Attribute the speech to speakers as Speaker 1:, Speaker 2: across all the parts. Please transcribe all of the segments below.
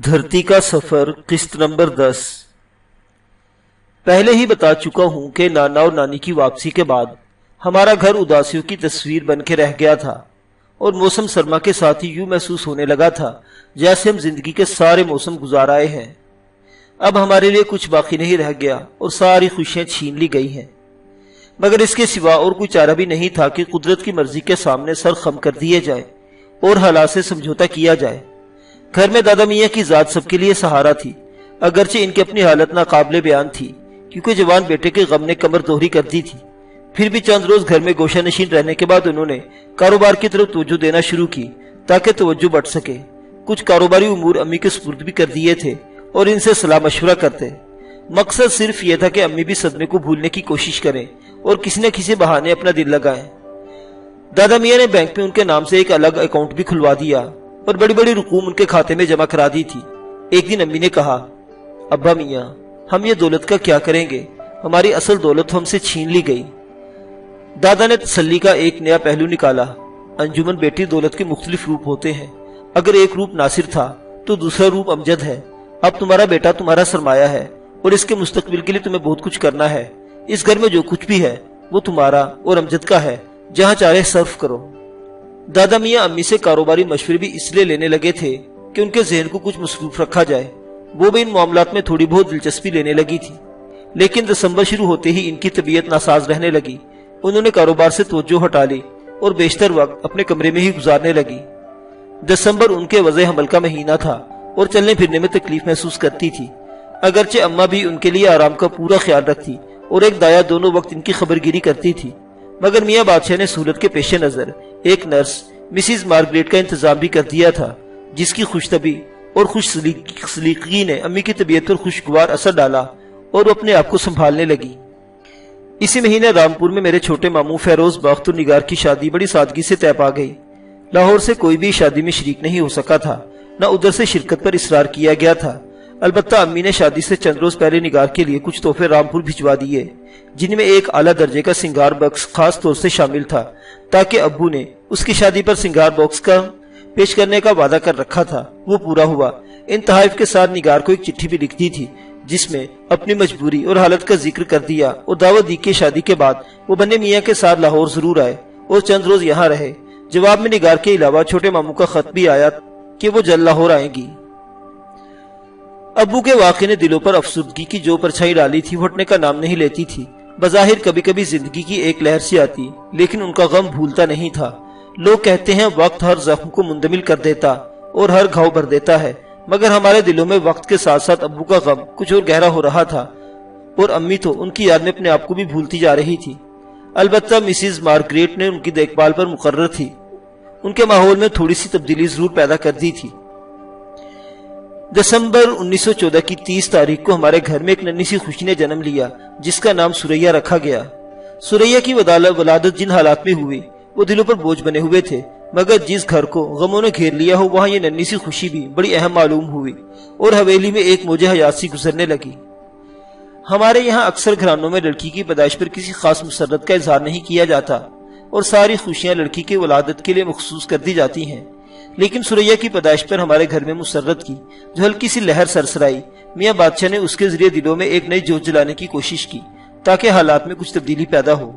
Speaker 1: دھرتی کا سفر قسط نمبر 10۔ پہلے ہی بتا چکا ہوں کہ نانا اور نانی کی واپسی کے بعد ہمارا گھر اداسیوں کی تصویر بن کے رہ گیا تھا اور موسم سرما کے ساتھ ہی یوں محسوس ہونے لگا تھا جیسے ہم زندگی کے سارے موسم گزار آئے ہیں۔ اب ہمارے لیے کچھ باقی نہیں رہ گیا اور ساری خوشیاں چھین لی گئی ہیں، مگر اس کے سوا اور کوئی چارہ بھی نہیں تھا کہ قدرت کی مرضی کے سامنے سر خم کر دیے جائے اور حالات سے سمجھوتا کیا جائے۔ گھر میں دادا میاں کی ذات سب کے لیے سہارا تھی، اگرچہ ان کی اپنی حالت ناقابل بیان تھی کیونکہ جوان بیٹے کے غم نے کمر دوہری کر دی تھی۔ پھر بھی چند روز گھر میں گوشہ نشین رہنے کے بعد انہوں نے کاروبار کی طرف توجہ دینا شروع کی تاکہ توجہ بڑھ سکے۔ کچھ کاروباری امور امی کے سپرد بھی کر دیے تھے اور ان سے صلاح مشورہ کرتے۔ مقصد صرف یہ تھا کہ امی بھی صدمے کو بھولنے کی کوشش کریں اور کسی نہ کسی بہانے اپنا دل لگائیں۔ دادا میاں نے بینک میں ان کے نام سے ایک الگ اکاؤنٹ بھی کھلوا دیا اور بڑی بڑی رقوم ان کے کھاتے میں جمع کرا دی تھی۔ ایک دن امی نے کہا، ابا میاں ہم یہ دولت کا کیا کریں گے، ہماری اصل دولت ہم سے چھین لی گئی۔ دادا نے تسلی کا ایک نیا پہلو نکالا، انجمن بیٹی دولت کے مختلف روپ ہوتے ہیں، اگر ایک روپ ناصر تھا تو دوسرا روپ امجد ہے۔ اب تمہارا بیٹا تمہارا سرمایہ ہے اور اس کے مستقبل کے لیے تمہیں بہت کچھ کرنا ہے۔ اس گھر میں جو کچھ بھی ہے وہ تمہارا اور امجد کا ہے، جہاں چاہے صرف کرو۔ دادا میاں امی سے کاروباری مشورے بھی اس لیے لینے لگے تھے کہ ان کے ذہن کو کچھ مصروف رکھا جائے۔ وہ بھی ان معاملات میں تھوڑی بہت دلچسپی لینے لگی تھی، لیکن دسمبر شروع ہوتے ہی ان کی طبیعت ناساز رہنے لگی۔ انہوں نے کاروبار سے توجہ ہٹا لی اور بیشتر وقت اپنے کمرے میں ہی گزارنے لگی۔ دسمبر ان کے وضع حمل کا مہینہ تھا اور چلنے پھرنے میں تکلیف محسوس کرتی تھی، اگرچہ اماں بھی ان کے لیے آرام کا پورا خیال رکھتی اور ایک دایا دونوں وقت ان کی خبرگیری کرتی تھی۔ مگر میاں بادشاہ نے سہولت کے پیش نظر ایک نرس مسز مارگریٹ کا انتظام بھی کر دیا تھا، جس کی خوش طبعی اور خوش سلیقگی نے امی کی طبیعت پر خوشگوار اثر ڈالا اور وہ اپنے آپ کو سنبھالنے لگی۔ اسی مہینے رامپور میں میرے چھوٹے ماموں فیروز بخت اور نگار کی شادی بڑی سادگی سے طے پا گئی۔ لاہور سے کوئی بھی شادی میں شریک نہیں ہو سکا تھا، نہ ادھر سے شرکت پر اصرار کیا گیا تھا۔ البتہ امی نے شادی سے چند روز پہلے نگار کے لیے کچھ تحفے رامپور بھجوا دیے، جن میں ایک اعلیٰ درجے کا سنگار باکس خاص طور سے شامل تھا، تاکہ ابو نے اس کی شادی پر سنگار باکس کا پیش کرنے کا وعدہ کر رکھا تھا وہ پورا ہوا۔ ان تحائف کے ساتھ نگار کو ایک چٹھی بھی لکھ دی تھی، جس میں اپنی مجبوری اور حالت کا ذکر کر دیا اور دعوت دی کہ شادی کے بعد وہ بنے میاں کے ساتھ لاہور ضرور آئے اور چند روز یہاں رہے۔ جواب میں نگار کے علاوہ چھوٹے ماموں کا خط بھی آیا کہ وہ جلد لاہور آئیں گی۔ ابو کے واقعے نے دلوں پر افسردگی کی جو پرچھائی ڈالی تھی وہ ہٹنے کا نام نہیں لیتی تھی۔ بظاہر کبھی کبھی زندگی کی ایک لہر سی آتی، لیکن ان کا غم بھولتا نہیں تھا۔ لوگ کہتے ہیں وقت ہر زخم کو مندمل کر دیتا اور ہر گھاؤ بھر دیتا ہے، مگر ہمارے دلوں میں وقت کے ساتھ ساتھ ابو کا غم کچھ اور گہرا ہو رہا تھا، اور امی تو ان کی یاد میں اپنے آپ کو بھی بھولتی جا رہی تھی۔ البتہ مسز مارگریٹ نے ان کی دیکھ بھال پر مقرر تھی، ان کے ماحول میں تھوڑی سی تبدیلی ضرور پیدا کر دی تھی۔ دسمبر 1914 کی 30 تاریخ کو ہمارے گھر میں ایک ننھی سی خوشی نے جنم لیا، جس کا نام سریا رکھا گیا۔ سریا کی ولادت جن حالات میں ہوئی وہ دلوں پر بوجھ بنے ہوئے تھے، مگر جس گھر کو غموں نے گھیر لیا ہو وہاں یہ ننھی سی خوشی بھی بڑی اہم معلوم ہوئی اور حویلی میں ایک موج حیات سی گزرنے لگی۔ ہمارے یہاں اکثر گھرانوں میں لڑکی کی پیدائش پر کسی خاص مسرت کا اظہار نہیں کیا جاتا اور ساری خوشیاں لڑکی کی ولادت کے لیے مخصوص کر دی جاتی ہیں، لیکن سریا کی پیدائش پر ہمارے گھر میں مسرت کی جو ہلکی سی لہر سرسرائی، میاں بادشاہ نے اس کے ذریعے دلوں میں ایک نئی جوش جلانے کی کوشش کی تاکہ حالات میں کچھ تبدیلی پیدا ہو۔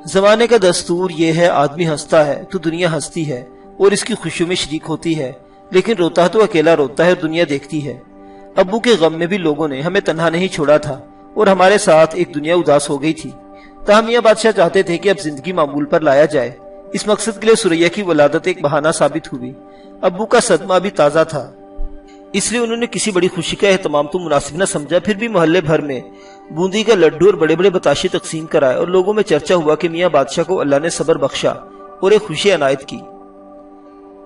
Speaker 1: زمانے کا دستور یہ ہے آدمی ہنستا ہے تو دنیا ہنستی ہے اور اس کی خوشیوں میں شریک ہوتی ہے، لیکن روتا تو اکیلا روتا ہے اور دنیا دیکھتی ہے۔ ابو کے غم میں بھی لوگوں نے ہمیں تنہا نہیں چھوڑا تھا اور ہمارے ساتھ ایک دنیا اداس ہو گئی تھی۔ تاہم میاں بادشاہ چاہتے تھے کہ اب زندگی معمول پر لایا جائے۔ اس مقصد کے لیے سریا کی ولادت ایک بہانہ ثابت ہوئی۔ ابو کا صدمہ ابھی تازہ تھا، اس لیے انہوں نے کسی بڑی خوشی کا اہتمام تو مناسب نہ سمجھا، پھر بھی محلے بھر میں بوندی کا لڈو اور بڑے بڑے بتاشے تقسیم کرائے اور لوگوں میں چرچا ہوا کہ میاں بادشاہ کو اللہ نے صبر بخشا اور ایک خوشی عنایت کی۔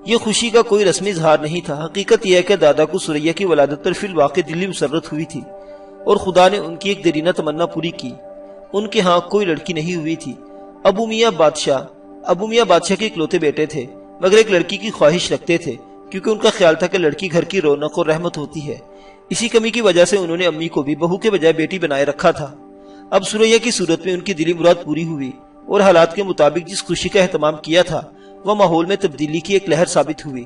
Speaker 1: یہ خوشی کا کوئی رسمی اظہار نہیں تھا، حقیقت یہ ہے کہ دادا کو سریا کی ولادت پر فی الواقع دلی مسرت ہوئی تھی اور خدا نے ان کی ایک دیرینہ تمنا پوری کی۔ ان کے ہاں کوئی لڑکی نہیں ہوئی تھی۔ ابو میاں بادشاہ کے اکلوتے بیٹے تھے، مگر ایک لڑکی کی خواہش رکھتے تھے کیونکہ ان کا خیال تھا کہ لڑکی گھر کی رونق اور رحمت ہوتی ہے۔ اسی کمی کی وجہ سے انہوں نے امی کو بھی بہو کے بجائے بیٹی بنائے رکھا تھا۔ اب سریا کی صورت میں ان کی دلی مراد پوری ہوئی اور حالات کے مطابق جس خوشی کا اہتمام کیا تھا وہ ماحول میں تبدیلی کی ایک لہر ثابت ہوئی۔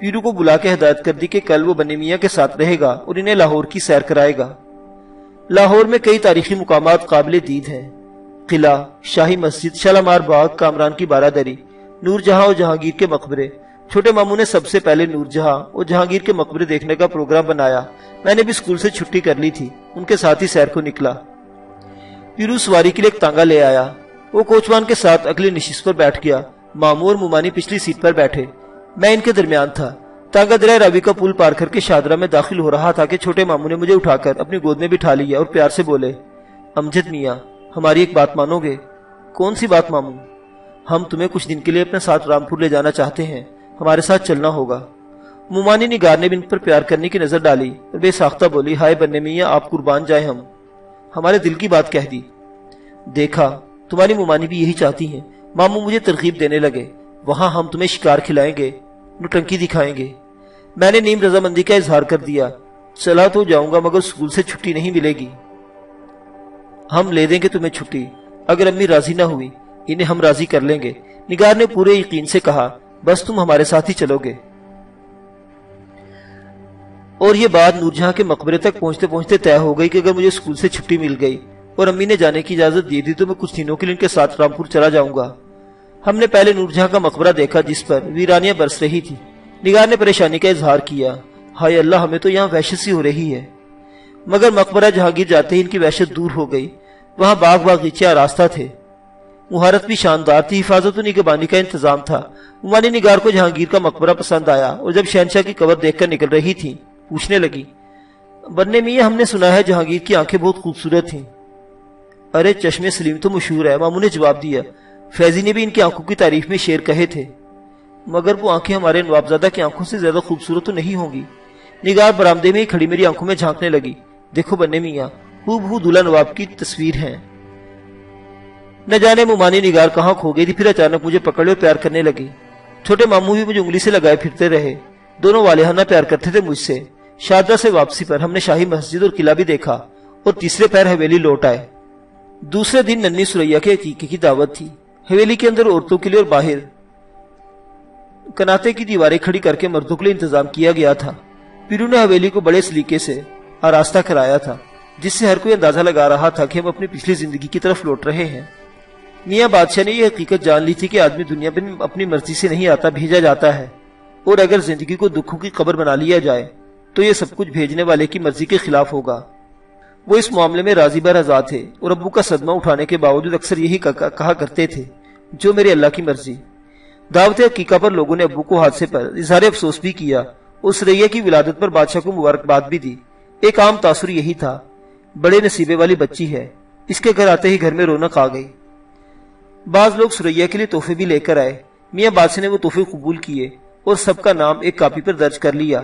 Speaker 1: پیرو کو بلا کے ہدایت کر دی کہ کل وہ بنے میاں کے ساتھ رہے گا اور انہیں لاہور کی سیر کرائے گا۔ لاہور میں کئی تاریخی مقامات قابل دید ہیں۔ قلعہ، شاہی مسجد، شالامار باغ، کامران کی بارادری، نور جہاں اور جہانگیر کے مقبرے۔ چھوٹے ماموں نے سب سے پہلے نور جہاں اور جہانگیر کے مقبرے دیکھنے کا پروگرام بنایا۔ میں نے بھی اسکول سے چھٹی کر لی تھی، ان کے ساتھ ہی سیر کو نکلا۔ پیرو سواری کے لیے ایک تانگا لے آیا، وہ کوچوان کے ساتھ اگلی نشست پر بیٹھ گیا۔ ماموں اور ممانی پچھلی سیٹ پر بیٹھے، میں ان کے درمیان تھا۔ تانگا دریا راوی کا پل پار کر کے شادرہ میں داخل ہو رہا تھا کہ چھوٹے ماموں نے مجھے اٹھا کر اپنی گود میں بٹھا لیا اور پیار سے بولے، امجد میاں، ہماری ایک بات مانو گے؟ کون سی بات ماموں؟ ہم تمہیں کچھ دن کے لیے اپنے ساتھ رامپور لے جانا چاہتے ہیں، ہمارے ساتھ چلنا ہوگا۔ ممانی نگار نے بھی ان پر پیار کرنے کی نظر ڈالی اور بے ساختہ بولی، ہائے بننے میاں، آپ قربان جائیں، ہم ہمارے دل کی بات کہہ دی۔ دیکھا، تمہاری ممانی بھی یہی چاہتی ہیں۔ ماموں مجھے ترغیب دینے لگے، وہاں ہم تمہیں شکار کھلائیں گے، نوٹنکی دکھائیں گے۔ میں نے نیم رضامندی کا اظہار کر دیا، چلا تو جاؤں گا مگر اسکول سے چھٹی نہیں ملے گی۔ ہم لے دیں گے تمہیں چھٹی، اگر امی راضی نہ ہوئی، انہیں ہم راضی کر لیں گے۔ نگار نے پورے یقین سے کہا، بس تم ہمارے ساتھ ہی چلو گے۔ اور یہ بات نور جہاں کے مقبرے تک پہنچتے پہنچتے طے ہو گئی کہ اگر مجھے اسکول سے چھٹی مل گئی اور امی نے جانے کی اجازت دی تھی تو میں کچھ دنوں کے لیے ان کے ساتھ رامپور چلا جاؤں گا۔ ہم نے پہلے نور جہاں کا مقبرہ دیکھا جس پر ویرانیاں برس رہی تھی۔ نگار نے پریشانی کا اظہار کیا، ہائے اللہ، ہمیں تو یہاں وحشت سی ہو رہی ہے۔ مگر مقبرہ جہانگیر جاتے ہی ان کی وحشت دور ہو گئی۔ وہاں باغ باغیچے آراستہ تھے، مہارت بھی شاندار تھی، حفاظت و نگہبانی کا انتظام تھا۔ ممانی نگار کو جہانگیر کا مقبرہ پسند آیا اور جب شہنشاہ کی قبر دیکھ کر نکل رہی تھی پوچھنے لگی، بننے میاں، ہم نے سنا ہے جہانگیر کی آنکھیں بہت خوبصورت تھیں۔ ارے چشم سلیم تو مشہور ہے، ماموں نے جواب دیا۔ فیضی نے بھی ان کی آنکھوں کی تعریف میں شعر کہے تھے، مگر وہ آنکھیں ہمارے نوابزادہ کی آنکھوں سے زیادہ خوبصورت تو نہیں ہوں گی۔ نگار برآمدے میں ہی کھڑی میری آنکھوں میں جھانکنے لگی، دیکھو بننے میاں، ہو بہو دلہا نواب کی تصویر ہے۔ نہ جانے ممانی نگار کہاں کھو گئی تھی، پھر اچانک مجھے پکڑے اور پیار کرنے لگی۔ چھوٹے ماموں بھی مجھے انگلی سے لگائے پھرتے رہے، دونوں والہانہ پیار کرتے تھے مجھ سے۔ شادرہ سے واپسی پر ہم نے شاہی مسجد اور قلعہ بھی دیکھا اور تیسرے پیر حویلی لوٹ آئے۔ دوسرے دن ننھی سریا کے عقیقے کی دعوت تھی۔ حویلی کے اندر عورتوں کے لیے اور باہر کناتے کی دیواریں کھڑی کر کے مردوں کے لیے انتظام کیا گیا تھا۔ پیرو نے حویلی کو بڑے سلیقے سے آراستہ کرایا تھا، جس سے ہر کوئی اندازہ لگا رہا تھا کہ ہم اپنی پچھلی زندگی کی طرف لوٹ رہے ہیں۔ میاں بادشاہ نے یہ حقیقت جان لی تھی کہ آدمی دنیا میں اپنی مرضی سے نہیں آتا، بھیجا جاتا ہے، اور اگر زندگی کو دکھوں کی قبر بنا لیا جائے تو یہ سب کچھ بھیجنے والے کی مرضی کے خلاف ہوگا۔ وہ اس معاملے میں راضی برضا تھے اور ابو کا صدمہ اٹھانے کے باوجود اکثر یہی کہا کرتے تھے، جو میرے اللہ کی مرضی۔ دعوت عقیقہ پر لوگوں نے ابو کو حادثے پر اظہار افسوس بھی کیا، اس سریا کی ولادت پر بادشاہ کو مبارکباد بھی دی۔ ایک عام تاثر یہی تھا، بڑے نصیبے والی بچی ہے، اس کے گھر آتے ہی گھر میں رونق آ گئی۔ بعض لوگ سریا کے لیے تحفے بھی لے کر آئے۔ میاں بادشاہ نے وہ تحفے قبول کیے اور سب کا نام ایک کاپی پر درج کر لیا۔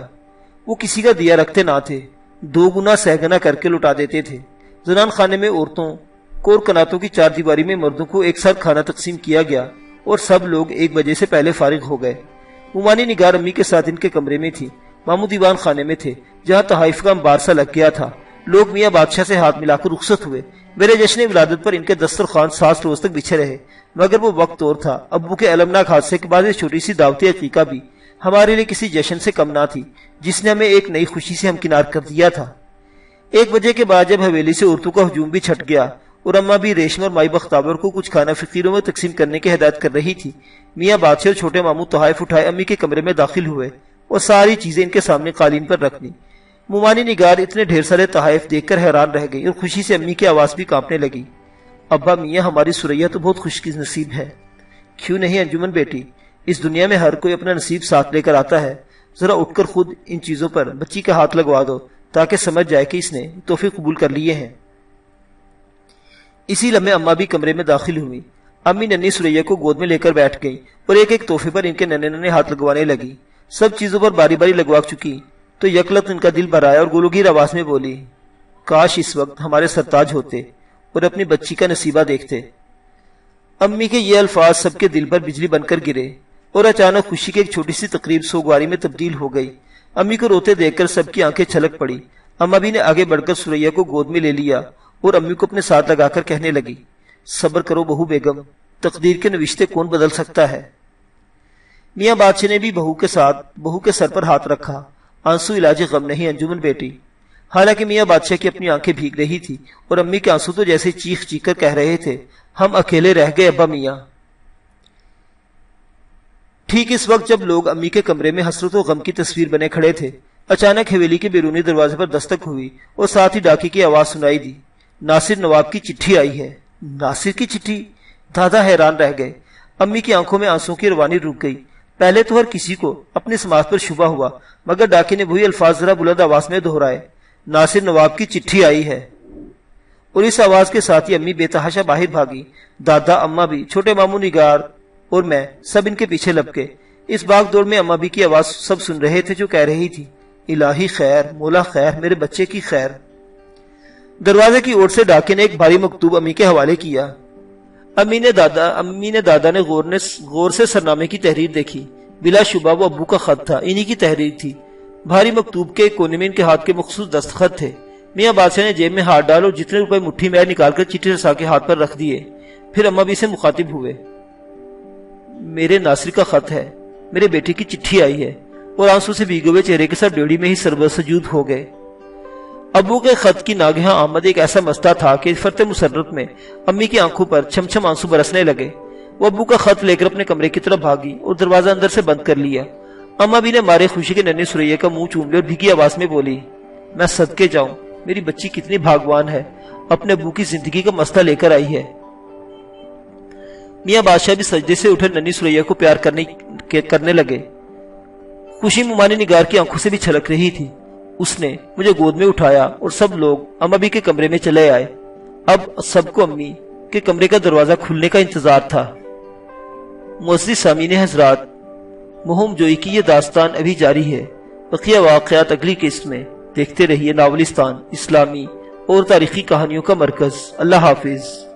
Speaker 1: وہ کسی کا دیا رکھتے نہ تھے، 2 گنا سہگنا کر کے لٹا دیتے تھے۔ زنان خانے میں عورتوں کو اور کناتوں کی 4 دیواری میں مردوں کو ایک ساتھ کھانا تقسیم کیا گیا اور سب لوگ 1 بجے سے پہلے فارغ ہو گئے۔ ممانی نگار امی کے ساتھ ان کے کمرے میں تھی، ماموں دیوان خانے میں تھے جہاں تحائف کا انبار سا لگ گیا تھا۔ لوگ میاں بادشاہ سے ہاتھ ملا کر رخصت ہوئے۔ میرے جشن ولادت پر ان کے دسترخوان 7 روز تک بچھے رہے، مگر وہ وقت اور تھا۔ ابو کے المناک حادثے کے بعد یہ چھوٹی سی دعوت عقیقہ بھی ہمارے لیے کسی جشن سے کم نہ تھی، جس نے ہمیں ایک نئی خوشی سے ہمکنار کر دیا تھا۔ 1 بجے کے بعد جب حویلی سے عورتوں کا ہجوم بھی چھٹ گیا اور اماں بھی ریشم اور مائی بختاور کو کچھ کھانا فقیروں میں تقسیم کرنے کی ہدایت کر رہی تھی، میاں بادشاہ اور چھوٹے ماموں تحائف اٹھائے امی کے کمرے میں داخل ہوئے اور ساری چیزیں ان کے سامنے قالین پر رکھ دی۔ ممانی نگار اتنے ڈھیر سارے تحائف دیکھ کر حیران رہ گئی اور خوشی سے امی کی آواز بھی کانپنے لگی، ابا میاں، ہماری سریا تو بہت خوش نصیب ہے۔ کیوں نہیں انجمن بیٹی، اس دنیا میں ہر کوئی اپنا نصیب ساتھ لے کر آتا ہے۔ ذرا اٹھ کر خود ان چیزوں پر بچی کا ہاتھ لگوا دو تاکہ سمجھ جائے کہ اس نے تحفے قبول کر لیے ہیں۔ اسی لمحے اماں بھی کمرے میں داخل ہوئی۔ امی ننھی سریا کو گود میں لے کر بیٹھ گئی اور ایک ایک تحفے پر ان کے ننے ننے ہاتھ لگوانے لگی۔ سب چیزوں پر باری باری لگوا چکی تو یکلت ان کا دل بھر آیا اور گولوگیر آواز میں بولی، کاش اس وقت ہمارے سرتاج ہوتے اور اپنی بچی کا نصیبہ دیکھتے۔ امی کے یہ الفاظ سب کے دل پر بجلی بن کر گرے اور اچانک خوشی کی ایک چھوٹی سی تقریب سوگواری میں تبدیل ہو گئی۔ امی کو روتے دیکھ کر سب کی آنکھیں چھلک پڑی۔ اماں بھی نے آگے بڑھ کر سریا کو گود میں لے لیا اور امی کو اپنے ساتھ لگا کر کہنے لگی، صبر کرو بہو بیگم، تقدیر کے نوشتے کون بدل سکتا ہے۔ میاں بادشاہ نے بھی بہو کے سر پر ہاتھ رکھا۔ آنسو علاج غم نہیں انجمن بیٹی۔ حالانکہ میاں بادشاہ کی اپنی آنکھیں بھیگ رہی تھی اور امی کے آنسو تو جیسے چیخ چیخ کر کہہ رہے تھے، ہم اکیلے رہ گئے ابا میاں۔ ٹھیک اس وقت جب لوگ امی کے کمرے میں حسرت و غم کی تصویر بنے کھڑے تھے، اچانک حویلی کے بیرونی دروازے پر دستک ہوئی اور ساتھ ہی ڈاکی کی آواز سنائی دی، ناصر نواب کی چٹھی آئی ہے۔ ناصر کی چٹھی؟ دادا حیران رہ گئے۔ امی کی آنکھوں میں آنسوں کی روانی رک گئی۔ پہلے تو ہر کسی کو اپنی سماعت پر شبہ ہوا، مگر ڈاکی نے وہی الفاظ ذرا بلند آواز میں دہرائے، ناصر نواب کی چٹھی آئی ہے۔ اور اس آواز کے ساتھ ہی امی بے تحاشا باہر بھاگی۔ دادا، اماں بھی، چھوٹے ماموں نگار اور میں سب ان کے پیچھے لپکے۔ اس بھاگ دوڑ میں اماں بھی کی آواز سب سن رہے تھے جو کہہ رہی تھی، الہی خیر، مولا خیر، میرے بچے کی خیر۔ دروازے کی اوٹ سے ڈاکے نے ایک بھاری مکتوب امی کے حوالے کیا۔ امی نے دادا نے غور سے سرنامے کی تحریر دیکھی۔ بلا شبہ وہ ابو کا خط تھا، انہی کی تحریر تھی۔ بھاری مکتوب کے کونے میں ان کے ہاتھ کے مخصوص دستخط تھے۔ میاں بادشاہ نے جیب میں ہاتھ ڈال اور جتنے روپے مٹھی میں نکال کر چٹھی رسا کے ہاتھ پر رکھ دیے۔ پھر اماں بھی سے مخاطب ہوئے، میرے ناصر کا خط ہے، میرے بیٹے کی چٹھی آئی ہے، اور آنسو سے بھیگے ہوئے چہرے کے ساتھ ڈیوڑی میں ہی سجود ہو گئے۔ ابو کے خط کی ناگہاں آمد ایک ایسا مسئلہ تھا کہ فرط مسرت میں امی کی آنکھوں پر چھم چھم آنسو برسنے لگے۔ وہ ابو کا خط لے کر اپنے کمرے کی طرف بھاگی اور دروازہ اندر سے بند کر لیا۔ اماں بھی نے مارے خوشی کے ننھی سریا کا منہ چوم لیا اور بھیگی آواز میں بولی، میں صدقے جاؤں، میری بچی کتنی بھاگوان ہے، اپنے ابو کی زندگی کا مسئلہ لے کر آئی ہے۔ میاں بادشاہ بھی سجدے سے اٹھے ننھی سریا کو پیار کرنے لگے۔ خوشی ممانی نگار کی آنکھوں سے بھی چھلک رہی تھی۔ اس نے مجھے گود میں اٹھایا اور سب لوگ اماں بھی کے کمرے میں چلے آئے۔ اب سب کو امی کے کمرے کا دروازہ کھلنے کا انتظار تھا۔ معزز سامعین حضرات، مہم جوئی کی یہ داستان ابھی جاری ہے۔ بقیہ واقعات اگلی قسط میں۔ دیکھتے رہیے ناولستان، اسلامی اور تاریخی کہانیوں کا مرکز۔ اللہ حافظ۔